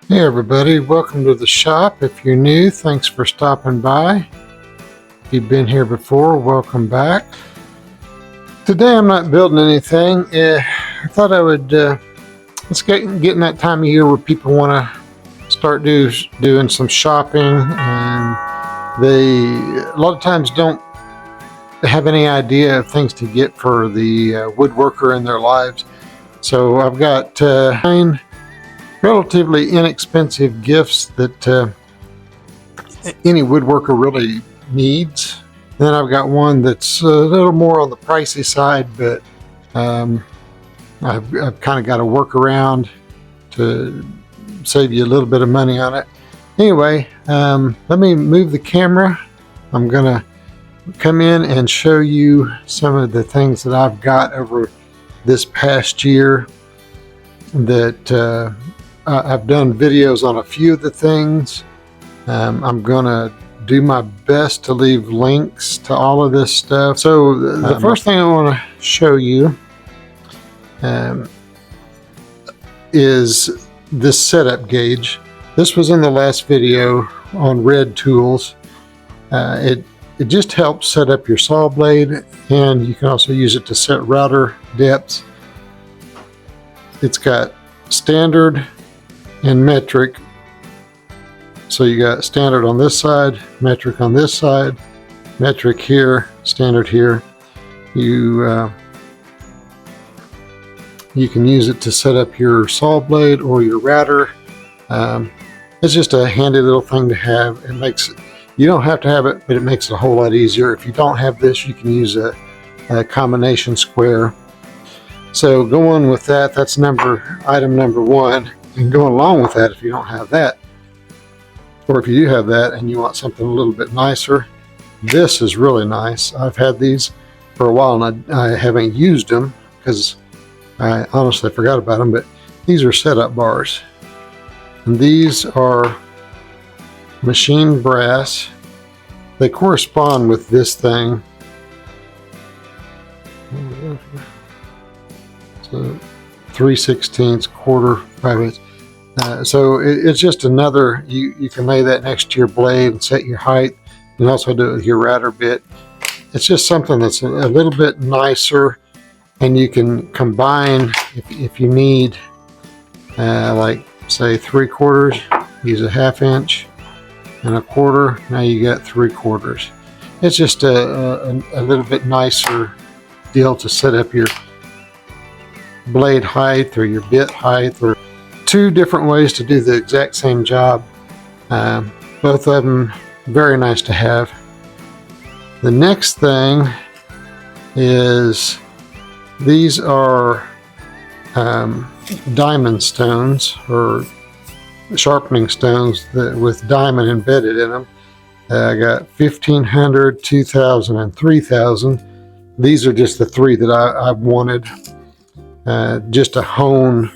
Hey everybody, welcome to the shop. If you're new, thanks for stopping by. If you've been here before, welcome back. Today I'm not building anything. I thought I would, let's get in that time of year where people want to start doing some shopping, and they a lot of times don't have any idea of things to get for the woodworker in their lives. So I've got 9 relatively inexpensive gifts that any woodworker really needs. Then I've got one that's a little more on the pricey side, but I've kind of got a workaround to save you a little bit of money on it. Anyway, let me move the camera. I'm gonna come in and show you some of the things that I've got over this past year that I've done videos on a few of the things. I'm gonna do my best to leave links to all of this stuff. So the first thing I want to show you is this setup gauge. This was in the last video on red tools. It just helps set up your saw blade, and you can also use it to set router depths. It's got standard and metric. So you got standard on this side, metric on this side, metric here, standard here. You can use it to set up your saw blade or your router. It's just a handy little thing to have. It makes it, you don't have to have it, but it makes it a whole lot easier. If you don't have this, you can use a combination square. So going with that, that's item number 1. And going along with that, if you don't have that, or if you do have that and you want something a little bit nicer, this is really nice. I've had these for a while and I haven't used them because I honestly forgot about them, but these are setup bars. And these are machined brass. They correspond with this thing. So 3/16, quarter, 5/8. So it's just another, you can lay that next to your blade and set your height. You can also do it with your router bit. It's just something that's a little bit nicer, and you can combine if you need, like say 3/4, use a 1/2 inch and a 1/4. Now you got 3/4. It's just a little bit nicer deal to set up your blade height or your bit height, or 2 different ways to do the exact same job. Both of them very nice to have. The next thing is these are diamond stones, or sharpening stones with diamond embedded in them. I got 1500, 2000, and 3000. These are just the 3 that I wanted. Just to hone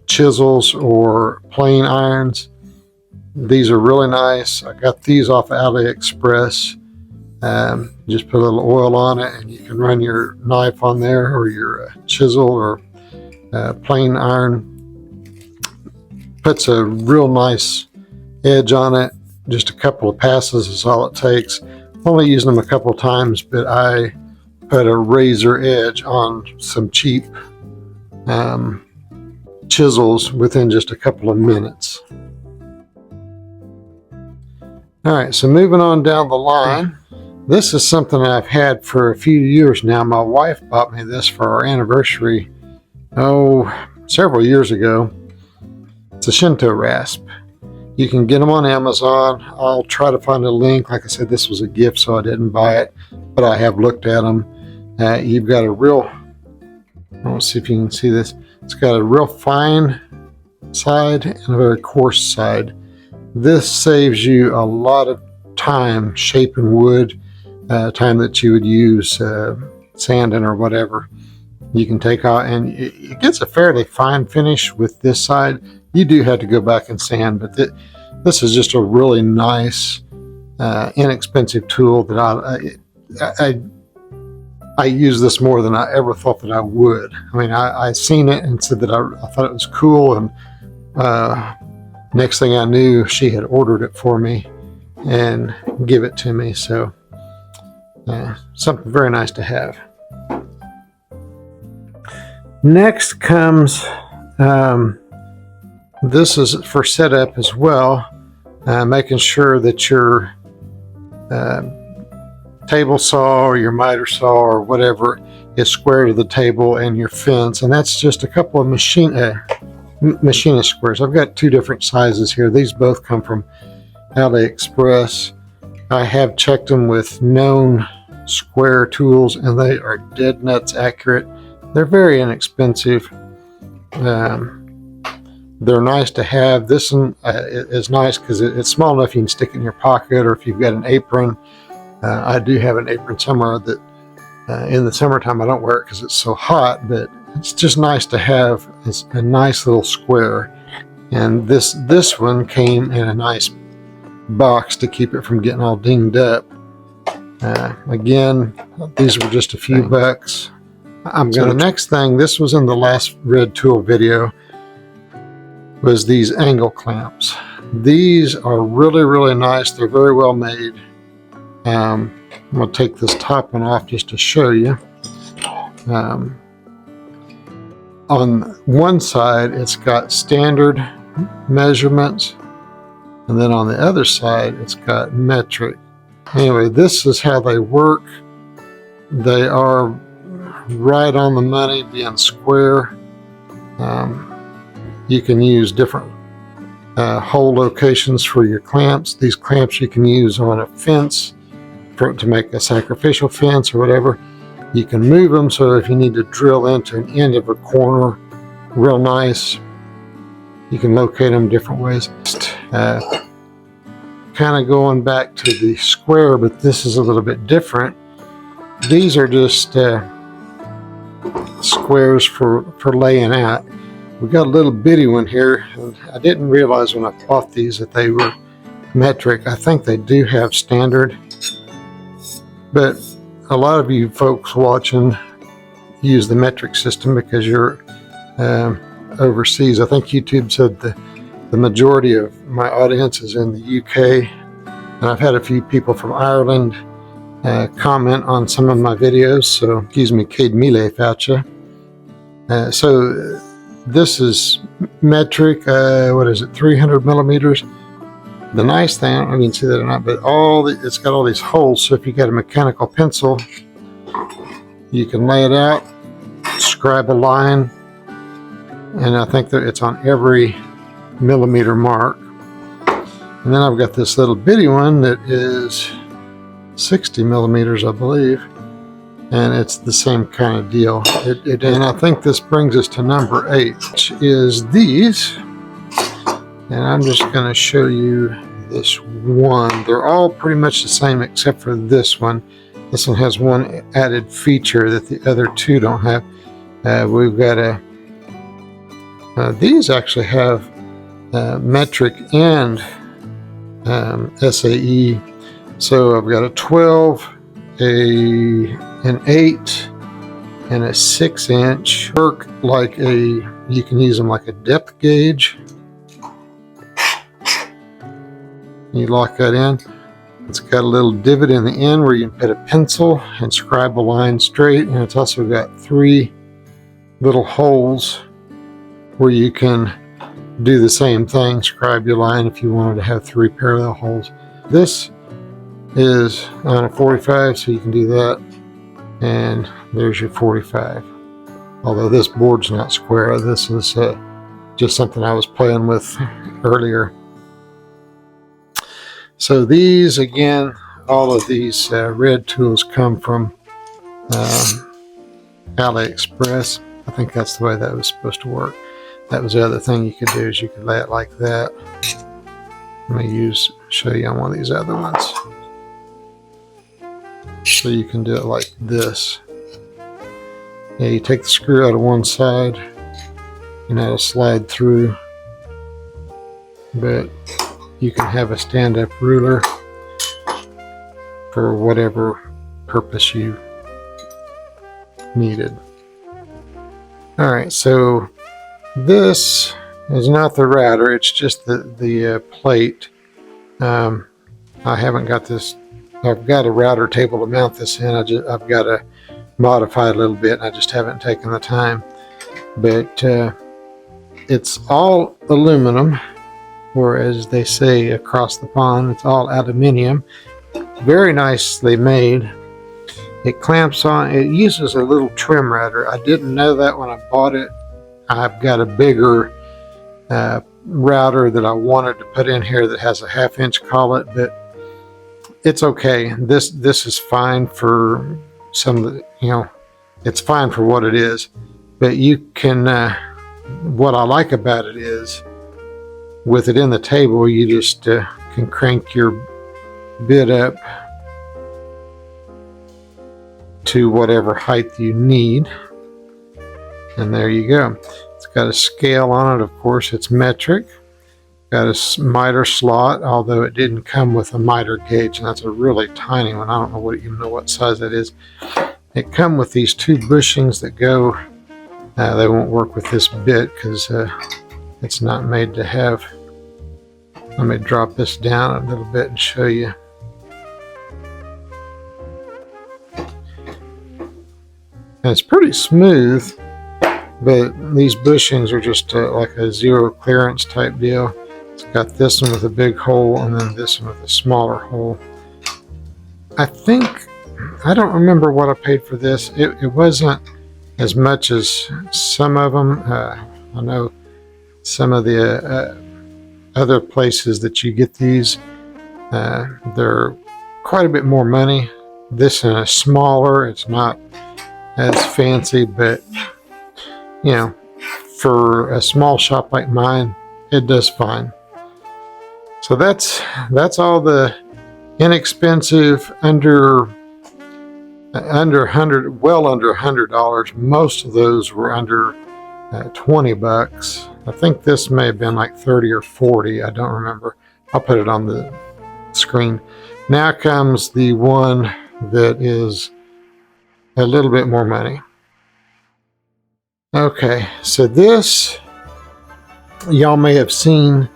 chisels or plane irons. These are really nice. I got these off AliExpress. Just put a little oil on it and you can run your knife on there, or your chisel or plane iron. Puts a real nice edge on it. Just a couple of passes is all it takes. Only used them a couple of times, but I put a razor edge on some cheap chisels within just a couple of minutes. All right, so moving on down the line, this is something I've had for a few years now. My wife bought me this for our anniversary, several years ago. It's a Shinto rasp. You can get them on Amazon. I'll try to find a link. Like I said, this was a gift, so I didn't buy it, but I have looked at them. You've got a real, let's see if you can see this. It's got a real fine side and a very coarse side. This saves you a lot of time shaping wood, time that you would use sanding or whatever. You can take out, and it gets a fairly fine finish with this side. You do have to go back and sand, but this is just a really nice, inexpensive tool that I use this more than I ever thought that I would. I mean, I seen it and said that I thought it was cool, and next thing I knew, she had ordered it for me and give it to me. So something very nice to have. Next comes, this is for setup as well, making sure that your table saw or your miter saw or whatever is square to the table and your fence. And that's just a couple of Machinist squares. I've got two different sizes here. These both come from AliExpress. I have checked them with known square tools and they are dead nuts accurate. They're very inexpensive. They're nice to have. This one is nice because it's small enough you can stick it in your pocket, or if you've got an apron. I do have an apron somewhere that in the summertime I don't wear it because it's so hot, but it's just nice to have. It's a nice little square. And this one came in a nice box to keep it from getting all dinged up. Again, these were just a few bucks. The next thing, this was in the last red tool video, was these angle clamps. These are really, really nice. They're very well made. I'm going to take this top one off just to show you. On one side, it's got standard measurements, and then on the other side, it's got metric. Anyway, this is how they work. They are right on the money, being square. You can use different hole locations for your clamps. These clamps you can use on a fence to make a sacrificial fence or whatever. You can move them, so if you need to drill into an end of a corner real nice, you can locate them different ways. Kind of going back to the square, but this is a little bit different. These are just squares for laying out. We got a little bitty one here, and I didn't realize when I bought these that they were metric. I think they do have standard, but a lot of you folks watching use the metric system because you're overseas. I think YouTube said the majority of my audience is in the UK, and I've had a few people from Ireland comment on some of my videos, so excuse me, Cade Mile Faucha. So this is metric, what is it, 300 millimeters. The nice thing, I don't know if you can see that or not, but it's got all these holes, so if you got a mechanical pencil, you can lay it out, scribe a line, and I think that it's on every millimeter mark. And then I've got this little bitty one that is 60 millimeters, I believe, and it's the same kind of deal. And I think this brings us to number 8, which is these. And I'm just going to show you this one. They're all pretty much the same except for this one. This one has one added feature that the other two don't have. We've got these actually have metric and SAE. So I've got a 12, an 8, and a 6-inch. Work like you can use them like a depth gauge. You lock that in. It's got a little divot in the end where you can put a pencil and scribe a line straight, and it's also got 3 little holes where you can do the same thing, scribe your line if you wanted to have 3 parallel holes. This is on a 45, so you can do that, and there's your 45. Although this board's not square, this is just something I was playing with earlier. So these, again, all of these red tools come from AliExpress. I think that's the way that was supposed to work. That was the other thing you could do, is you could lay it like that. Let me show you on one of these other ones. So you can do it like this. Yeah, you take the screw out of one side, and that'll slide through. But you can have a stand-up ruler for whatever purpose you needed. Alright, so this is not the router, it's just the plate. I haven't got this. I've got a router table to mount this in. I've got to modify it a little bit, and I just haven't taken the time. But it's all aluminum, or as they say across the pond, it's all aluminium. Very nicely made. It clamps on. It uses a little trim router. I didn't know that when I bought it. I've got a bigger router that I wanted to put in here that has a 1/2-inch collet, but it's okay. This is fine for some of the, it's fine for what it is. But you can, what I like about it is, with it in the table, you just can crank your bit up to whatever height you need. And there you go. It's got a scale on it, of course, it's metric. Got a miter slot, although it didn't come with a miter gauge, and that's a really tiny one. I don't know even know what size that is. It come with these 2 bushings that go, they won't work with this bit because it's not made to have. Let me drop this down a little bit and show you. And it's pretty smooth, but these bushings are just like a 0 clearance type deal. It's got this one with a big hole and then this one with a smaller hole. I don't remember what I paid for this. It wasn't as much as some of them. I know some of the other places that you get these, they're quite a bit more money. This is smaller. It's not as fancy, but for a small shop like mine, it does fine. So that's all the inexpensive, under $100. Most of those were under $20. I think this may have been like 30 or 40. I don't remember. I'll put it on the screen. Now comes the one that is a little bit more money. Okay, so this, y'all may have seen,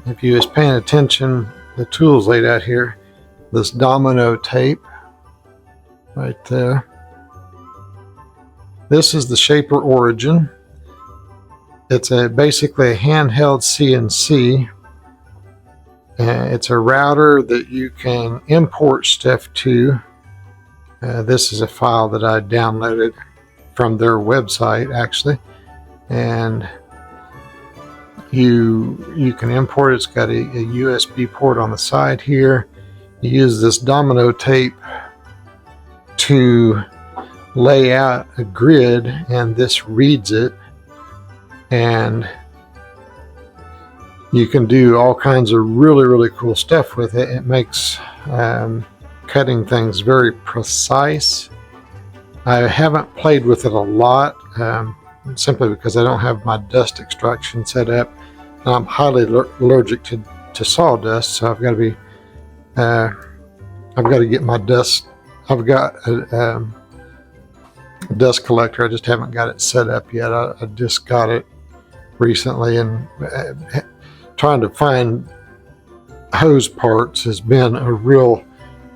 if you was paying attention, the tools laid out here, this domino tape right there. This is the Shaper Origin. It's basically a handheld CNC. It's a router that you can import stuff to. This is a file that I downloaded from their website, actually, and you can import it. It's got a USB port on the side here. You use this domino tape to lay out a grid, and this reads it, and you can do all kinds of really cool stuff with it. It makes cutting things very precise. I haven't played with it a lot, simply because I don't have my dust extraction set up. I'm highly allergic to sawdust, so I've got to get my dust. I've got a dust collector. I just haven't got it set up yet. I just got it recently, and trying to find hose parts has been a real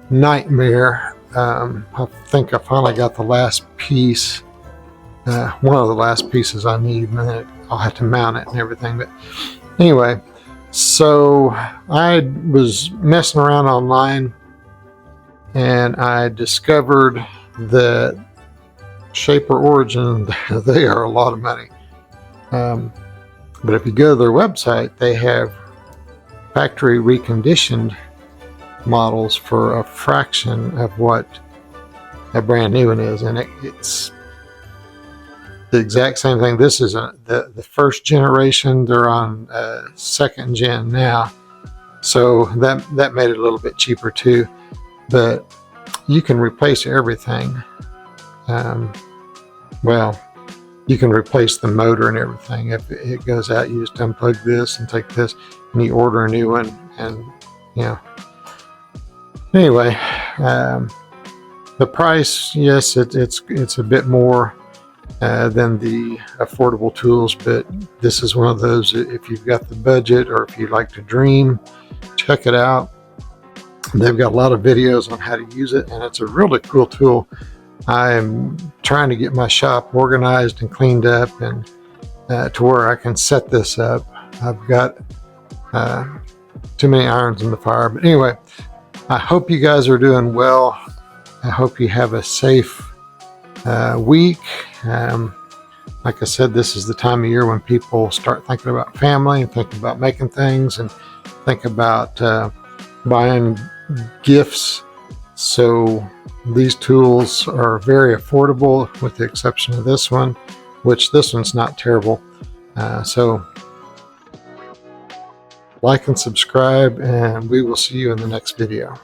nightmare. I think I finally got the last piece, one of the last pieces I need, and then I'll have to mount it and everything. But anyway, so I was messing around online, and I discovered that Shaper Origin, they are a lot of money. But if you go to their website, they have factory reconditioned models for a fraction of what a brand new one is, and it's the exact same thing. This is the first generation. They're on second gen now, so that made it a little bit cheaper too. But you can replace everything. Well, you can replace the motor and everything. If it goes out, you just unplug this and take this, and you order a new one, and Anyway, the price, yes, it's a bit more, than the affordable tools, but this is one of those, if you've got the budget or if you like to dream, check it out. They've got a lot of videos on how to use it, and it's a really cool tool. I'm trying to get my shop organized and cleaned up, and to where I can set this up. I've got too many irons in the fire. But anyway, I hope you guys are doing well. I hope you have a safe week. Like I said, this is the time of year when people start thinking about family and thinking about making things and think about buying gifts. So these tools are very affordable, with the exception of this one, which this one's not terrible. So like and subscribe, and we will see you in the next video.